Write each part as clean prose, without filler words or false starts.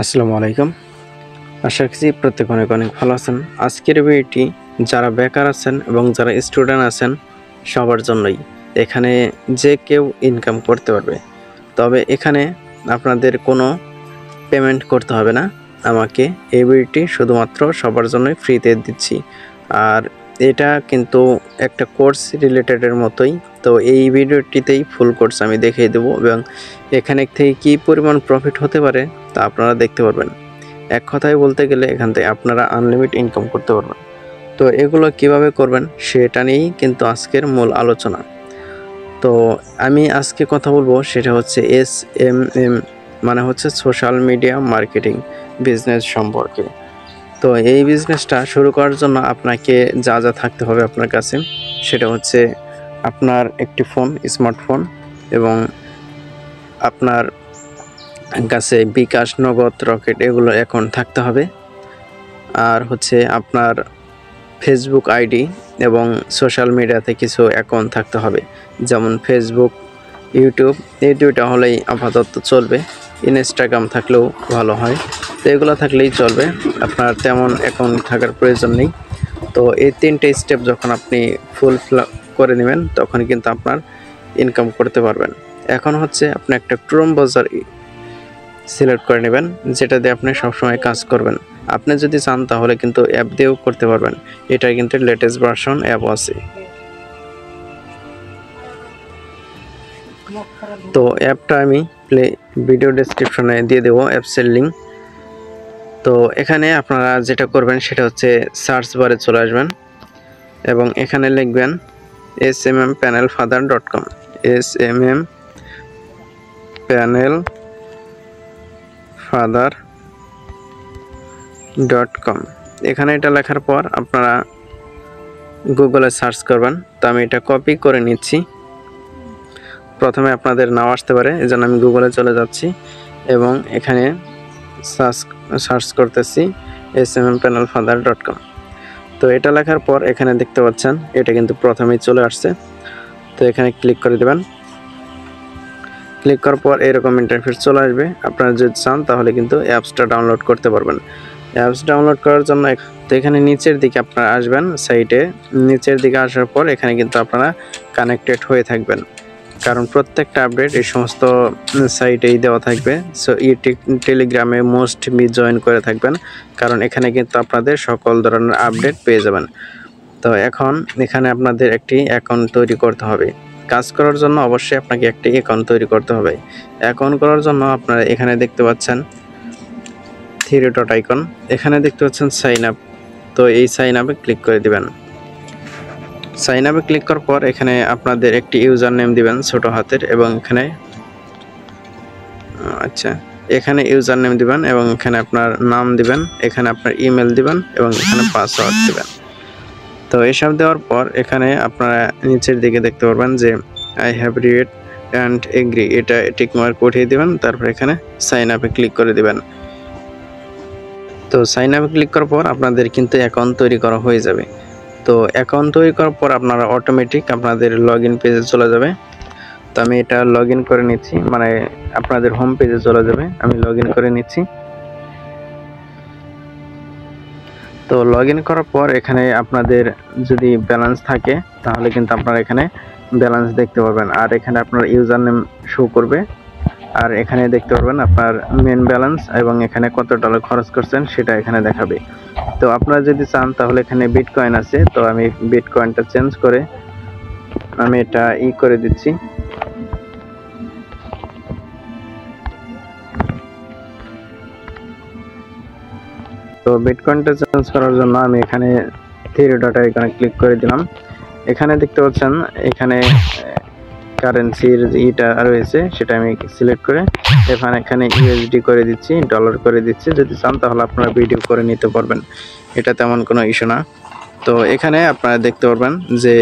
আসসালামু আলাইকুম। আশা করছি প্রত্যেকে অনেক অনেক ভালো আছেন। আজকের ভিডিওটি যারা বেকার আছেন এবং যারা স্টুডেন্ট আছেন সবার জন্যই। এখানে যে কেউ ইনকাম করতে পারবে। তবে এখানে আপনাদের কোনো পেমেন্ট করতে হবে না আমাকে। এই ভিডিওটি শুধুমাত্র সবার জন্যই ফ্রিতে দিচ্ছি। আর এটা কিন্তু একটা কোর্স রিলেটেডের মতোই। তো এই ভিডিওটিতেই ফুল কোর্স আমি দেখিয়ে দেবো এবং এখানে থেকে কী পরিমাণ প্রফিট হতে পারে তা আপনারা দেখতে পারবেন। এক কথায় বলতে গেলে এখান থেকে আপনারা আনলিমিটেড ইনকাম করতে পারবেন। তো এগুলো কিভাবে করবেন সেটা নিয়েই কিন্তু আজকের মূল আলোচনা। তো আমি আজকে কথা বলবো সেটা হচ্ছে SMM, মানে হচ্ছে সোশ্যাল মিডিয়া মার্কেটিং বিজনেস সম্পর্কে। তো এই বিজনেসটা শুরু করার জন্য আপনাকে যা যা থাকতে হবে আপনার কাছে সেটা হচ্ছে আপনার একটি ফোন, স্মার্টফোন, এবং আপনার কাছে বিকাশ, নগদ, রকেট এগুলো অ্যাকাউন্ট থাকতে হবে। আর হচ্ছে আপনার ফেসবুক আইডি এবং সোশ্যাল মিডিয়াতে কিছু অ্যাকাউন্ট থাকতে হবে, যেমন ফেসবুক, ইউটিউব, এই দুইটা হলেই আপাতত চলবে। ইনস্টাগ্রাম থাকলেও ভালো হয়। তো এগুলো থাকলেই চলবে, আপনার তেমন অ্যাকাউন্ট থাকার প্রয়োজন নেই। তো এই তিনটে স্টেপ যখন আপনি ফুল করে নেবেন তখন কিন্তু আপনার ইনকাম করতে পারবেন। এখন হচ্ছে আপনি একটা ক্রোম ব্রাউজার সিলেক্ট করে নেবেন, যেটা দিয়ে আপনি সবসময় কাজ করবেন। আপনি যদি চান তাহলে কিন্তু অ্যাপ দিয়েও করতে পারবেন। এটা কিন্তু লেটেস্ট ভার্সন অ্যাপ আছে। তো অ্যাপটা আমি ভিডিও ডেসক্রিপশনে দিয়ে দেবো অ্যাপসের লিঙ্ক। তো এখানে আপনারা যেটা করবেন সেটা হচ্ছে সার্চ বারে চলে আসবেন এবং এখানে লিখবেন smmpanelfather.com, smmpanelfather.com। এখানে এটা লেখার পর আপনারা গুগলে সার্চ করবেন। তো আমি এটা কপি করে নিচ্ছি। প্রথমে আপনাদের নাও আসতে পারে, এজন্য আমি গুগলে চলে যাচ্ছি এবং এখানে সার্চ করতেছি smmpanelfather.com। তো এটা লেখার পর এখানে দেখতে পাচ্ছেন এটা কিন্তু প্রথমেই চলে আসছে। তো এখানে ক্লিক করে দেবেন। ক্লিক করার পর এরকম ইন্টারফেস চলে আসবে। আপনারা যদি চান তাহলে কিন্তু অ্যাপসটা ডাউনলোড করতে পারবেন। অ্যাপস ডাউনলোড করার জন্য তো এখানে নিচের দিকে আপনারা আসবেন, সাইটে নিচের দিকে আসার পর এখানে কিন্তু আপনারা কানেক্টেড হয়ে থাকবেন, কারণ প্রত্যেকটা আপডেট এই সমস্ত সাইটেই দেওয়া থাকবে। সো টেলিগ্রামে মোস্ট জয়েন করে থাকবেন, কারণ এখানে কিন্তু আপনাদের সকল ধরনের আপডেট পেয়ে যাবেন। তো এখন এখানে আপনাদের একটি অ্যাকাউন্ট তৈরি করতে হবে। কাজ করার জন্য অবশ্যই আপনাকে একটি অ্যাকাউন্ট তৈরি করতে হবে। অ্যাকাউন্ট করার জন্য আপনারা এখানে দেখতে পাচ্ছেন থ্রি ডট আইকন, এখানে দেখতে পাচ্ছেন সাইন আপ। তো এই সাইন আপে ক্লিক করে দিবেন। সাইন আপে ক্লিক করার পর এখানে আপনাদের একটি ইউজার নেম দিবেন ছোট হাতের, এবং এখানে ইউজার নেম দিবেন এবং এখানে আপনার নাম দিবেন, এখানে আপনার ইমেল দিবেন এবং এখানে পাসওয়ার্ড দিবেন। তো এসব দেওয়ার পর এখানে আপনারা নিচের দিকে দেখতে পারবেন যে I have read and agree, এটা টিক মার্ক উঠিয়ে দিবেন। তারপর এখানে সাইন আপে ক্লিক করে দিবেন। তো সাইন আপে ক্লিক করার পর আপনাদের কিন্তু অ্যাকাউন্ট তৈরি করা হয়ে যাবে। তো অ্যাকাউন্ট তৈরি করার পর আপনারা অটোমেটিক আপনাদের লগ ইন পেজে চলে যাবে। তো আমি এটা লগ ইন করে নিচ্ছি, মানে আপনাদের হোম পেজে চলে যাবে। আমি লগ ইন করে নিচ্ছি। তো লগ ইন করার পর এখানে আপনাদের যদি ব্যালেন্স থাকে তাহলে কিন্তু আপনারা এখানে ব্যালেন্স দেখতে পারবেন, আর এখানে আপনার ইউজার নেম শো করবে, আর এখানে দেখতে পারবেন আপনার মেন ব্যালেন্স এবং এখানে কত ডলার খরচ করছেন সেটা এখানে দেখাবে। তো আপনারা যদি চান তাহলে এখানে বিটকয়েন আছে, তো আমি বিটকয়েনটা চেঞ্জ করে আমি এটা করে দিচ্ছি। তো বিটকয়েনটা চেঞ্জ করার জন্য আমি এখানে থ্রি ডট আইকনে ক্লিক করে দিলাম। এখানে দেখতে পাচ্ছেন এখানে কারেন্সির ইটা রয়েছে, সেটা আমি সিলেক্ট করে এখানে ইউএসডি করে দিচ্ছি, ডলার করে দিচ্ছি। যদি চান তাহলে আপনারা ভিডিও করে নিতে পারবেন, এটা তেমন কোনো ইস্যু না। তো এখানে আপনারা দেখতে পারবেন যে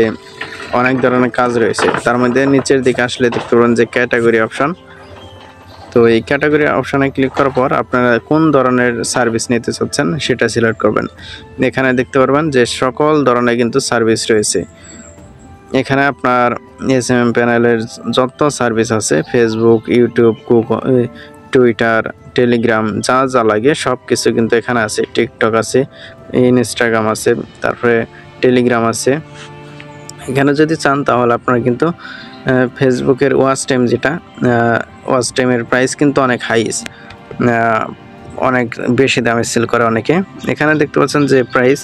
অনেক ধরনের কাজ রয়েছে, তার মধ্যে নিচের দিকে আসলে দেখতে পারবেন যে ক্যাটাগরি অপশন। তো এই ক্যাটাগরি অপশানে ক্লিক করার পর আপনারা কোন ধরনের সার্ভিস নিতে চাচ্ছেন সেটা সিলেক্ট করবেন। এখানে দেখতে পারবেন যে সকল ধরনের কিন্তু সার্ভিস রয়েছে। এখানে আপনার এসএমএম প্যানেলের যত সার্ভিস আছে, ফেসবুক, ইউটিউব, টুইটার, টেলিগ্রাম যা যা লাগে সব কিছু কিন্তু এখানে আছে। টিকটক আছে, ইনস্টাগ্রাম আছে, তারপরে টেলিগ্রাম আছে। এখানে যদি চান তাহলে আপনারা কিন্তু ফেসবুকের ওয়াচ টাইম যেটা ওয়াচ টাইমের প্রাইস কিন্তু অনেক হাইস্ট, অনেক বেশি দামে সেল করে অনেকে। এখানে দেখতে পাচ্ছেন যে প্রাইস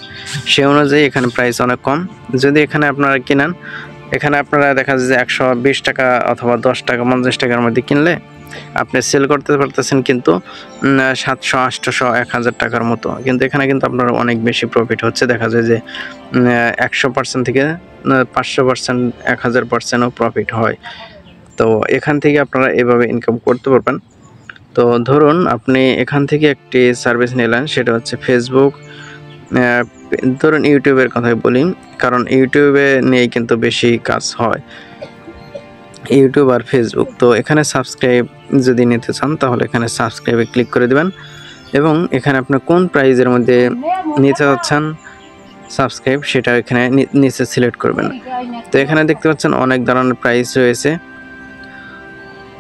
সে অনুযায়ী এখানে প্রাইস অনেক কম। যদি এখানে আপনারা কিনেন, এখানে আপনারা দেখা যায় যে 120 টাকা অথবা 10 টাকা 50 টাকার মধ্যে কিনলে আপনি সেল করতে পারতেছেন কিন্তু 700, 800, 1000 টাকার মতো। কিন্তু এখানে কিন্তু আপনার অনেক বেশি প্রফিট হচ্ছে। দেখা যায় যে 100% থেকে 500%, 1000%ও প্রফিট হয়। তো এখান থেকে আপনারা এভাবে ইনকাম করতে পারবেন। তো ধরুন আপনি এখান থেকে একটি সার্ভিস নিলেন, সেটা হচ্ছে ফেসবুক, ধরুন ইউটিউবের কথাই বলি, কারণ ইউটিউবে নিয়ে কিন্তু বেশি কাজ হয়, ইউটিউব আর ফেসবুক। তো এখানে সাবস্ক্রাইব যদি নিতে চান তাহলে এখানে সাবস্ক্রাইবে ক্লিক করে দেবেন এবং এখানে আপনি কোন প্রাইজের মধ্যে নিতে চাচ্ছেন সাবস্ক্রাইব সেটা এখানে নিচে সিলেক্ট করবেন। তো এখানে দেখতে পাচ্ছেন অনেক ধরনের প্রাইস রয়েছে।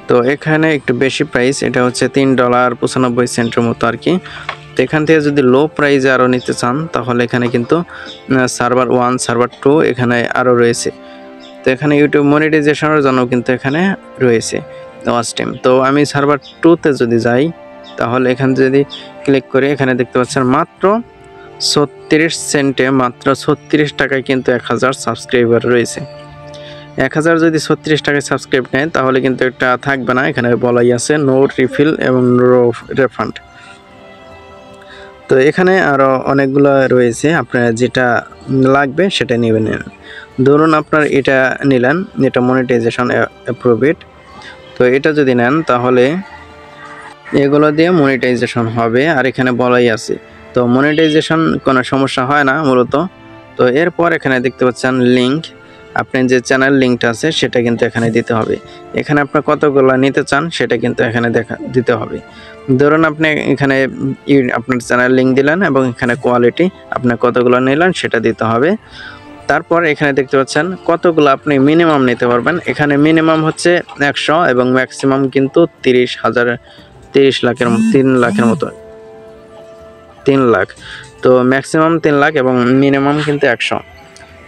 তো এখানে একটু বেশি প্রাইস, এটা হচ্ছে $3.95 মতো আর কি। তো এখান থেকে যদি লো প্রাইজে আরও নিতে চান তাহলে এখানে কিন্তু সার্ভার 1, সার্ভার 2 এখানে আরও রয়েছে। তো এখানে ইউটিউব মনিটাইজেশনের জন্য কিন্তু এখানে রয়েছে ওয়াচ টাইম। তো আমি সার্ভার 2তে যদি যাই তাহলে এখানে যদি ক্লিক করি, এখানে দেখতে পাচ্ছেন মাত্র 36 সেন্টে, মাত্র 36 টাকায় কিন্তু 1000 সাবস্ক্রাইবার রয়েছে। 1000 যদি 36 টাকায় সাবস্ক্রাইব নেয় তাহলে কিন্তু এটা থাকবে না, এখানে বলাই আছে নো রিফিল এবং নো রিফান্ড। তো এখানে আরও অনেকগুলো রয়েছে, আপনার যেটা লাগবে সেটা নেবেন। ধরুন আপনার এটা নিলেন, এটা মনিটাইজেশন অ্যাপ্রুভড। তো এটা যদি নেন তাহলে এগুলো দিয়ে মনিটাইজেশন হবে, আর এখানে বলাই আছে। তো মনিটাইজেশন কোনো সমস্যা হয় না মূলত। তো এরপর এখানে দেখতে পাচ্ছেন লিঙ্ক, আপনি যে চ্যানেল লিঙ্কটা আছে সেটা কিন্তু এখানে দিতে হবে। এখানে আপনি কতগুলো নিতে চান সেটা কিন্তু এখানে দিতে হবে। ধরুন আপনি এখানে আপনার চ্যানেল লিঙ্ক দিলেন এবং এখানে কোয়ালিটি আপনি কতগুলো নিলেন সেটা দিতে হবে। তারপর এখানে দেখতে পাচ্ছেন কতগুলো আপনি মিনিমাম নিতে পারবেন। এখানে মিনিমাম হচ্ছে 100 এবং ম্যাক্সিমাম কিন্তু 3 লাখের মতো, 3 লাখ। তো ম্যাক্সিমাম 3 লাখ এবং মিনিমাম কিন্তু 100।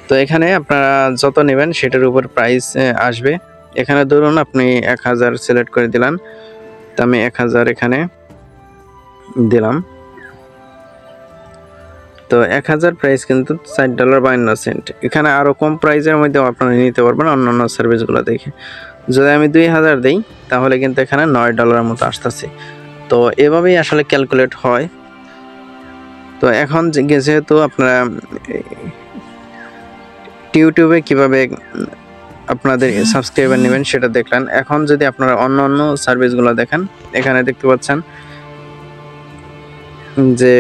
তো এখানে আপনারা যত নেবেন সেটার উপর প্রাইস আসবে। এখানে ধরুন আপনি 1000 সিলেক্ট করে দিলেন, তো আমি 1000 এখানে দিলাম। তো 1000 প্রাইস কিন্তু $4.52। এখানে আরও কম প্রাইসের মধ্যে আপনারা নিতে পারবেন অন্যান্য সার্ভিসগুলো দেখে। যদি আমি 2000 দিই তাহলে কিন্তু এখানে $9 মতো আসতেছে। তো এভাবেই আসলে ক্যালকুলেট হয়। তো এখন যেহেতু আপনারা ইউটিউবে কিভাবে আপনাদের সাবস্ক্রাইবার নেবেন সেটা দেখলেন, এখন যদি আপনারা অন্য সার্ভিসগুলো দেখেন, এখানে দেখতে পাচ্ছেন যে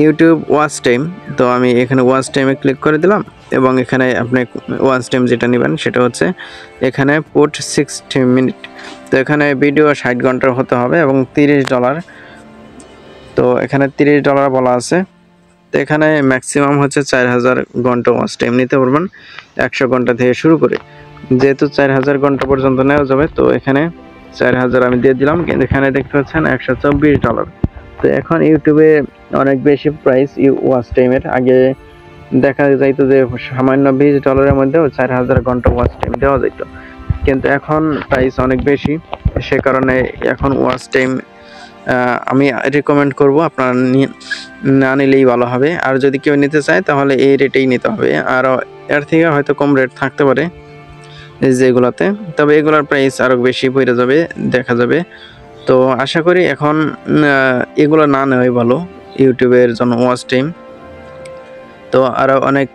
ইউটিউব ওয়াচ টাইম। তো আমি এখানে ওয়াচ টাইমে ক্লিক করে দিলাম এবং এখানে আপনি ওয়াচ টাইম যেটা নেবেন সেটা হচ্ছে এখানে পুট 60 মিনিট। তো এখানে ভিডিও 60 ঘন্টার হতে হবে এবং $30। তো এখানে $30 বলা আছে। তো এখানে ম্যাক্সিমাম হচ্ছে 4000 ঘন্টা ওয়াচ টাইম নিতে পারবেন 100 ঘন্টা থেকে শুরু করে। যেহেতু 4000 ঘন্টা পর্যন্ত নেওয়া যাবে, তো এখানে 4000 আমি দিয়ে দিলাম। কিন্তু এখানে দেখতে পাচ্ছেন $124। তো এখন ইউটিউবে অনেক বেশি প্রাইস ওয়াচ টাইমের। আগে দেখা যাইতো যে সামান্য $20 মধ্যেও 4000 ঘন্টা ওয়াচ টাইম দেওয়া যেত, কিন্তু এখন প্রাইস অনেক বেশি। সে কারণে এখন ওয়াচ টাইম আমি রেকমেন্ড করব আপনারা না নিলেই ভালো হবে। আর যদি কেউ নিতে চায় তাহলে এই রেটেই নিতে হবে, আর এর থেকে হয়তো কম রেট থাকতে পারে যেগুলোতে, তবে এগুলোর প্রাইস আরও বেশি পড়ে যাবে দেখা যাবে। তো আশা করি এখন এগুলো না নেওয়াই ভালো ইউটিউবের জন্য ওয়াচ টাইম। তো আরও অনেক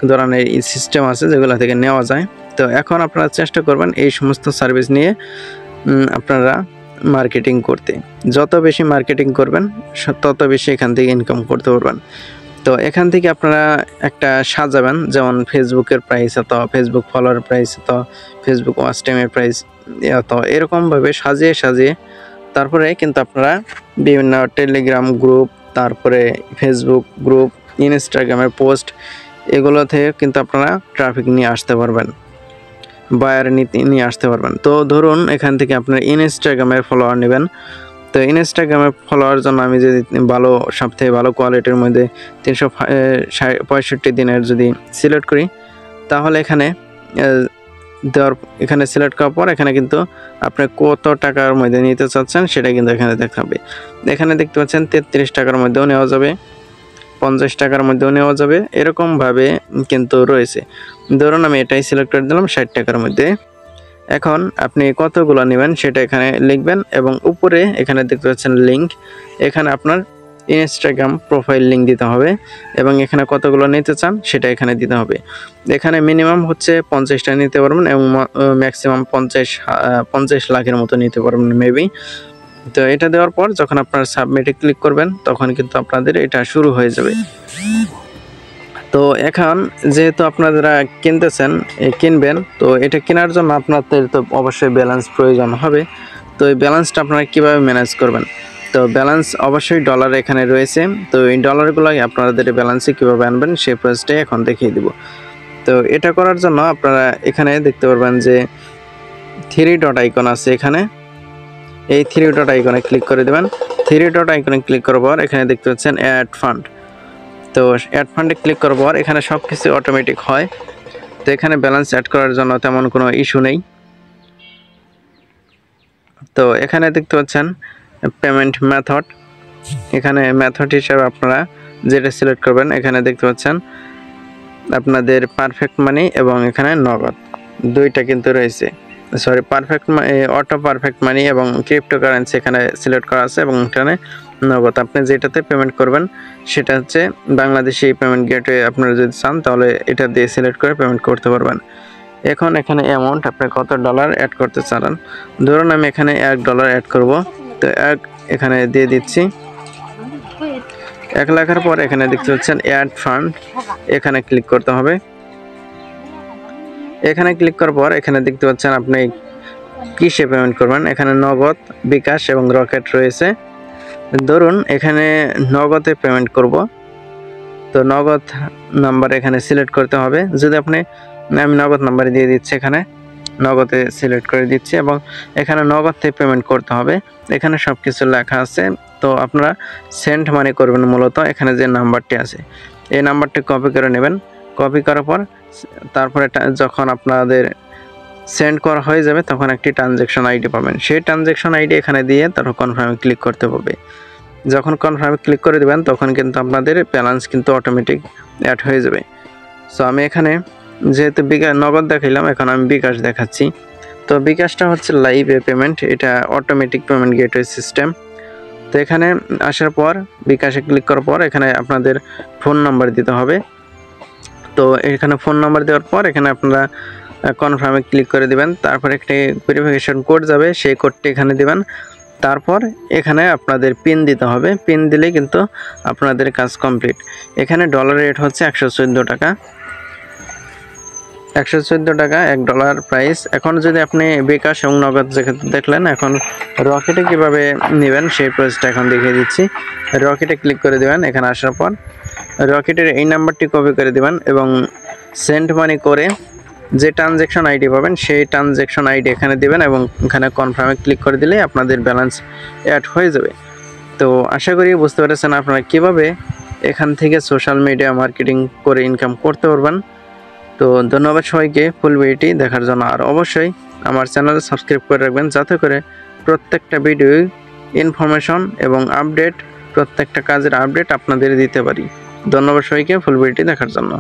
ধরনের সিস্টেম আছে যেগুলো থেকে নেওয়া যায়। তো এখন আপনারা চেষ্টা করবেন এই সমস্ত সার্ভিস নিয়ে আপনারা মার্কেটিং করতে। যত বেশি মার্কেটিং করবেন তত বেশি এখান থেকে ইনকাম করতে পারবেন। তো এখান থেকে আপনারা একটা সাজাবেন, যেমন ফেসবুকের প্রাইস এত, ফেসবুক ফলোয়ার প্রাইস এত, ফেসবুক ওয়াচ টাইমের প্রাইস এত, এরকমভাবে সাজিয়ে তারপরে কিন্তু আপনারা বিভিন্ন টেলিগ্রাম গ্রুপ, তারপরে ফেসবুক গ্রুপ, ইনস্টাগ্রামের পোস্ট, এগুলো থেকে কিন্তু আপনারা ট্রাফিক নিয়ে আসতে পারবেন, বায়ার নিয়ে আসতে পারবেন। তো ধরুন এখান থেকে আপনার ইনস্টাগ্রামের ফলোয়ার নেবেন, তো ইনস্টাগ্রামে ফলোয়ার জন্য আমি যদি ভালো সবথেকে ভালো কোয়ালিটির মধ্যে 365 দিনের যদি সিলেক্ট করি, তাহলে এখানে এখানে সিলেক্ট করার পর এখানে কিন্তু আপনি কত টাকার মধ্যে নিতে চাচ্ছেন সেটা কিন্তু এখানে দেখাবে। এখানে দেখতে পাচ্ছেন 33 টাকার মধ্যেও নেওয়া যাবে, 50 টাকার মধ্যেও নেওয়া যাবে, এরকমভাবে কিন্তু রয়েছে। ধরুন আমি এটাই সিলেক্ট করে দিলাম 60 টাকার মধ্যে। এখন আপনি কতগুলো নেবেন সেটা এখানে লিখবেন এবং উপরে এখানে দেখতে পাচ্ছেন লিঙ্ক, এখানে আপনার ইনস্টাগ্রাম প্রোফাইল লিঙ্ক দিতে হবে এবং এখানে কতগুলো নিতে চান সেটা এখানে দিতে হবে। এখানে মিনিমাম হচ্ছে 50টা নিতে পারবেন এবং ম্যাক্সিমাম 50 লাখের মতো নিতে পারবেন মেবি। তো এটা দেওয়ার পর যখন আপনার সাবমিটে ক্লিক করবেন তখন কিন্তু আপনাদের এটা শুরু হয়ে যাবে। তো এখন যেহেতু আপনারা কিনবেন, তো এটা কেনার জন্য আপনাদের তো অবশ্যই ব্যালেন্স প্রয়োজন হবে। তো এই ব্যালেন্সটা আপনারা কীভাবে ম্যানেজ করবেন? তো ব্যালেন্স অবশ্যই ডলার এখানে রয়েছে। তো এই ডলারগুলো আপনাদের ব্যালেন্সে কীভাবে আনবেন সেই প্রসেসটাই এখন দেখিয়ে দিব। তো এটা করার জন্য আপনারা এখানে দেখতে পারবেন যে 3 ডট আইকন আছে, এখানে এই 3 ডট আইকনে ক্লিক করে দেবেন। 3 ডট আইকনে ক্লিক করার পর এখানে দেখতে পাচ্ছেন অ্যাড ফান্ড। তো অ্যাড ফান্ডে ক্লিক করার পর এখানে সব কিছু অটোমেটিক হয়। তো এখানে ব্যালেন্স অ্যাড করার জন্য তেমন কোনো ইস্যু নেই। তো এখানে দেখতে পাচ্ছেন পেমেন্ট মেথড, এখানে মেথড হিসাবে আপনারা যেটা সিলেক্ট করবেন, এখানে দেখতে পাচ্ছেন আপনাদের পারফেক্ট মানি এবং এখানে নগদ দুইটা কিন্তু রয়েছে। সরি, অটো পারফেক্ট মানি এবং ক্রিপ্টোকারেন্সি এখানে সিলেক্ট করা আছে এবং এখানে নগদ। আপনি যেটাতে পেমেন্ট করবেন সেটা হচ্ছে বাংলাদেশি পেমেন্ট গেটওয়ে, আপনারা যদি চান তাহলে এটা দিয়ে সিলেক্ট করে পেমেন্ট করতে পারবেন। এখন এখানে অ্যামাউন্ট আপনি কত ডলার অ্যাড করতে চান, ধরুন আমি এখানে $1 অ্যাড করব। তো এখানে দিয়ে দিচ্ছি 1 লাখের পর এখানে দেখতে পাচ্ছেন অ্যাড ফান্ড, এখানে ক্লিক করতে হবে। এখানে ক্লিক করার পর এখানে দেখতে পাচ্ছেন আপনি কিসে পেমেন্ট করবেন, এখানে নগদ, বিকাশ এবং রকেট রয়েছে। ধরুন এখানে নগদে পেমেন্ট করব, তো নগদ নাম্বার এখানে সিলেক্ট করতে হবে। যদি আমি নগদ নাম্বারে দিয়ে দিচ্ছি, এখানে নগদে সিলেক্ট করে দিচ্ছি এবং এখানে নগদে পেমেন্ট করতে হবে। এখানে সব কিছু লেখা আছে। তো আপনারা সেন্ড মানি করবেন মূলত, এখানে যে নাম্বারটি আছে এই নাম্বারটি কপি করে নেবেন। কপি করার পর তারপরে যখন আপনাদের সেন্ড করা হয়ে যাবে তখন একটি ট্রানজ্যাকশন আইডি পাবেন। সেই ট্রানজ্যাকশন আইডি এখানে দিয়ে তারপর কনফার্মে ক্লিক করতে হবে। যখন কনফার্মে ক্লিক করে দেবেন তখন কিন্তু আপনাদের ব্যালেন্স কিন্তু অটোমেটিক অ্যাড হয়ে যাবে। সো আমি এখানে যেহেতু নগদ দেখাইলাম, এখন আমি বিকাশ দেখাচ্ছি। তো বিকাশটা হচ্ছে লাইভ পেমেন্ট, এটা অটোমেটিক পেমেন্ট গেটওয়ে সিস্টেম। তো এখানে আসার পর বিকাশে ক্লিক করার পর এখানে আপনাদের ফোন নাম্বার দিতে হবে। তো এখানে ফোন নাম্বার দেওয়ার পর এখানে আপনারা কনফার্মে ক্লিক করে দিবেন। তারপর একটি ভেরিফিকেশন কোড যাবে, সেই কোডটি এখানে দিবেন। তারপর এখানে আপনাদের পিন দিতে হবে, পিন দিলেই কিন্তু আপনাদের কাজ কমপ্লিট। এখানে ডলার রেট হচ্ছে 114 টাকা, 114 টাকা $1 প্রাইস। এখন যদি আপনি বিকাশ এবং নগদ দেখলেন, এখন রকেটে কিভাবে নেবেন সেই প্রসেসটা এখন দেখিয়ে দিচ্ছি। রকেটে ক্লিক করে দেবেন। এখানে আসার পর রকেটের এই নাম্বারটি কপি করে দেবেন এবং সেন্ড মানি করে যে ট্রানজ্যাকশন আইডি পাবেন সেই ট্রানজ্যাকশন আইডি এখানে দেবেন এবং এখানে কনফার্মে ক্লিক করে দিলে আপনাদের ব্যালেন্স অ্যাড হয়ে যাবে। তো আশা করি বুঝতে পেরেছেন আপনারা কীভাবে এখান থেকে সোশ্যাল মিডিয়া মার্কেটিং করে ইনকাম করতে পারবেন। তো ধন্যবাদ সবাইকে ফুল ভিডিওটি দেখার জন্য। আর অবশ্যই আমার চ্যানেলে সাবস্ক্রাইব করে রাখবেন যাতে করে প্রত্যেকটা ভিডিও ইনফরমেশন এবং আপডেট, প্রত্যেকটা কাজের আপডেট আপনাদের দিতে পারি। ধন্যবাদ সবাইকে ফুল ভিডিওটি দেখার জন্য।